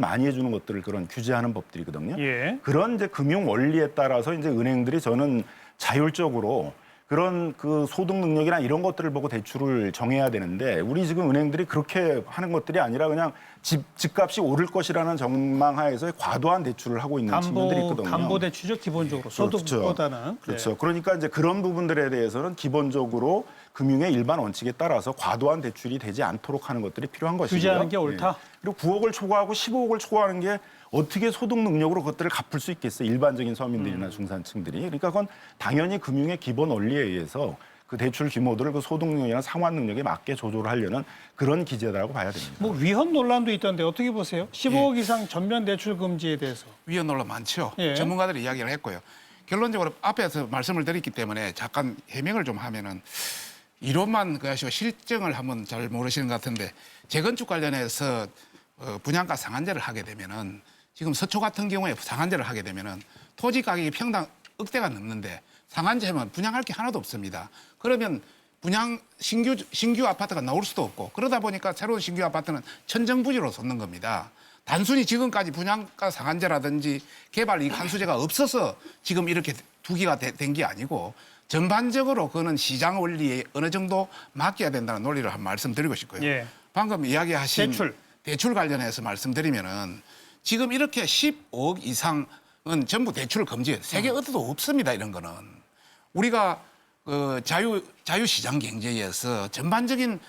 많이 해주는 것들을 그런 규제하는 법들이거든요. 예. 그런 이제 금융 원리에 따라서 이제 은행들이 저는 자율적으로 그런 그 소득 능력이나 이런 것들을 보고 대출을 정해야 되는데 우리 지금 은행들이 그렇게 하는 것들이 아니라 그냥 집값이 오를 것이라는 전망하에서 과도한 대출을 하고 있는 측면들이 있거든요. 담보 대출이죠, 기본적으로 소득보다는. 그렇죠. 네. 그러니까 이제 그런 부분들에 대해서는 기본적으로 금융의 일반 원칙에 따라서 과도한 대출이 되지 않도록 하는 것들이 필요한 것이고요. 규제하는 게 옳다. 예. 그리고 9억을 초과하고 15억을 초과하는 게 어떻게 소득 능력으로 그것들을 갚을 수 있겠어요? 일반적인 서민들이나 중산층들이. 그러니까 그건 당연히 금융의 기본 원리에 의해서 그 대출 규모들을 그 소득 능력이나 상환 능력에 맞게 조절을 하려는 그런 기제다라고 봐야 됩니다. 뭐 위헌 논란도 있던데 어떻게 보세요? 15억 이상 전면 대출 금지에 대해서. 위헌 논란 많죠. 예. 전문가들이 이야기를 했고요. 결론적으로 앞에서 말씀을 드렸기 때문에 잠깐 해명을 좀 하면은 이론만 그하시고 실정을 한번 잘 모르시는 것 같은데 재건축 관련해서 분양가 상한제를 하게 되면은 지금 서초 같은 경우에 상한제를 하게 되면은 토지 가격이 평당 억대가 넘는데 상한제면 분양할 게 하나도 없습니다. 그러면 분양 신규 아파트가 나올 수도 없고 그러다 보니까 새로운 신규 아파트는 천정부지로 솟는 겁니다. 단순히 지금까지 분양가 상한제라든지 개발 이익 환수제가 없어서 지금 이렇게 두기가 된 게 아니고 전반적으로 그거는 시장 원리에 어느 정도 맡겨야 된다는 논리를 한 말씀드리고 싶고요. 예. 방금 이야기하신 대출 관련해서 말씀드리면은 지금 이렇게 15억 이상은 전부 대출을 금지해. 세계 어디도 없습니다. 이런 거는. 우리가 자유시장 경제에서 전반적인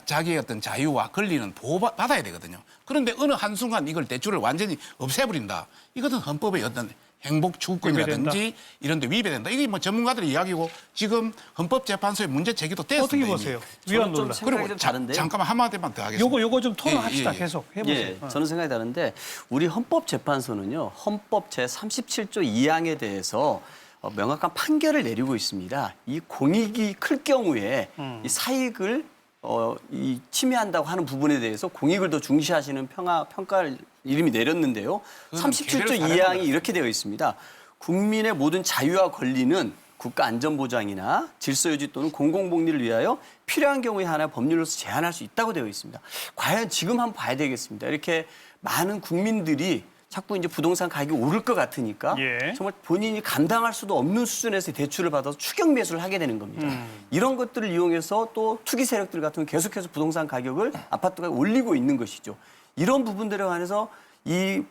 자기의 어떤 자유와 권리는 보호받아야 되거든요. 그런데 어느 한순간 이걸 대출을 완전히 없애버린다. 이것은 헌법의 어떤 행복 추구권이라든지 이런 데 위배된다. 이게 뭐 전문가들의 이야기고 지금 헌법재판소에 문제 제기도 됐습니다. 어떻게 보세요? 위헌 논란. 생각이 좀 다른데요. 잠깐만 한마디만 더 하겠습니다. 요거 좀 토론합시다. 계속 해보세요. 예, 저는 생각이 다른데 우리 헌법재판소는요. 헌법 제37조 2항에 대해서 명확한 판결을 내리고 있습니다. 이 공익이 클 경우에 이 사익을 이 침해한다고 하는 부분에 대해서 공익을 더 중시하시는 평가를 이름이 내렸는데요. 37조 2항이 이렇게 되어 있습니다. 국민의 모든 자유와 권리는 국가 안전보장이나 질서유지 또는 공공복리를 위하여 필요한 경우에 하나 법률로서 제한할 수 있다고 되어 있습니다. 과연 지금 한번 봐야 되겠습니다. 이렇게 많은 국민들이 자꾸 이제 부동산 가격이 오를 것 같으니까 예. 정말 본인이 감당할 수도 없는 수준에서 대출을 받아서 추격 매수를 하게 되는 겁니다. 이런 것들을 이용해서 또 투기 세력들 같은 경우 계속해서 부동산 가격을 아파트가 올리고 있는 것이죠. 이런 부분들에 관해서 이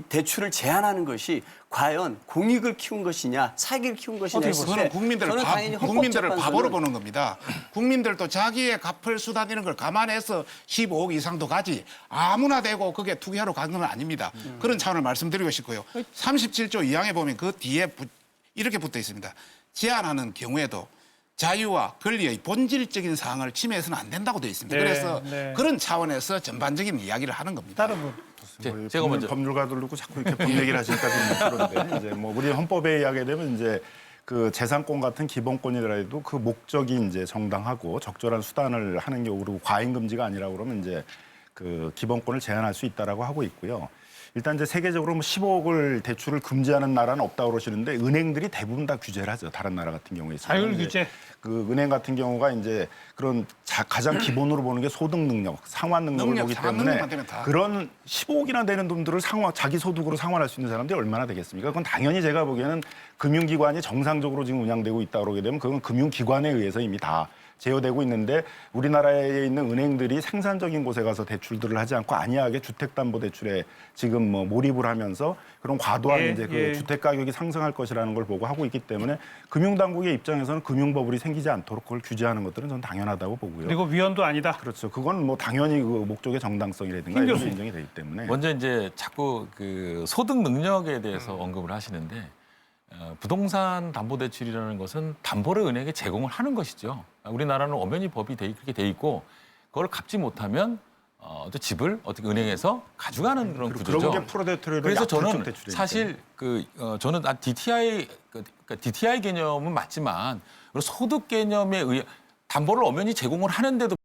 대출을 제한하는 것이 과연 공익을 키운 것이냐, 사익을 키운 것이냐 했을 때 그거는 국민들을 바보로 보는 겁니다. 국민들도 자기의 갚을 수단 이런 걸 감안해서 15억 이상도 가지 아무나 되고 그게 투기하러 가는 건 아닙니다. 그런 차원을 말씀드리고 싶고요. 37조 2항에 보면 그 뒤에 이렇게 붙어 있습니다. 제한하는 경우에도 자유와 권리의 본질적인 사항을 침해해서는 안 된다고 되어 있습니다. 네, 그래서 네. 그런 차원에서 전반적인 이야기를 하는 겁니다. 다른 분. 제가 먼저 법률가들도 자꾸 이렇게 법 얘기를 하시니까 좀 그런데 이제 뭐 우리 헌법에 이야기하게 되면 이제 그 재산권 같은 기본권이라도 그 목적이 이제 정당하고 적절한 수단을 하는 경우로 과잉 금지가 아니라 그러면 이제 그 기본권을 제한할 수 있다라고 하고 있고요. 일단 이제 세계적으로 뭐 15억을 대출을 금지하는 나라는 없다고 그러시는데 은행들이 대부분 다 규제를 하죠. 다른 나라 같은 경우에. 자율 규제. 그 은행 같은 경우가 이제 그런 가장 기본으로 보는 게 소득 능력, 상환 능력을 보기 때문에 그런 15억이나 되는 돈들을 자기 소득으로 상환할 수 있는 사람들이 얼마나 되겠습니까? 그건 당연히 제가 보기에는 금융기관이 정상적으로 지금 운영되고 있다고 그러게 되면 그건 금융기관에 의해서 이미 다 제어되고 있는데 우리나라에 있는 은행들이 생산적인 곳에 가서 대출들을 하지 않고 안이하게 주택담보대출에 지금 뭐 몰입을 하면서 그런 과도한 이제 그 주택 가격이 상승할 것이라는 걸 보고 하고 있기 때문에 금융당국의 입장에서는 금융버블이 생기지 않도록 그걸 규제하는 것들은 저는 당연하다고 보고요. 그리고 위헌도 아니다. 그렇죠. 그건 뭐 당연히 그 목적의 정당성이라든가 이런 게 인정이 되기 때문에. 먼저 이제 자꾸 그 소득 능력에 대해서 언급을 하시는데 부동산 담보대출이라는 것은 담보를 은행에 제공을 하는 것이죠. 우리나라는 엄연히 법이 그렇게 돼 있고 그걸 갚지 못하면 또 집을 어떻게 은행에서 가져가는 그런 구조죠. 그런 게 프로데이터를 그래서 저는 사실 저는 DTI 개념은 맞지만 소득 개념에 담보를 엄연히 제공을 하는데도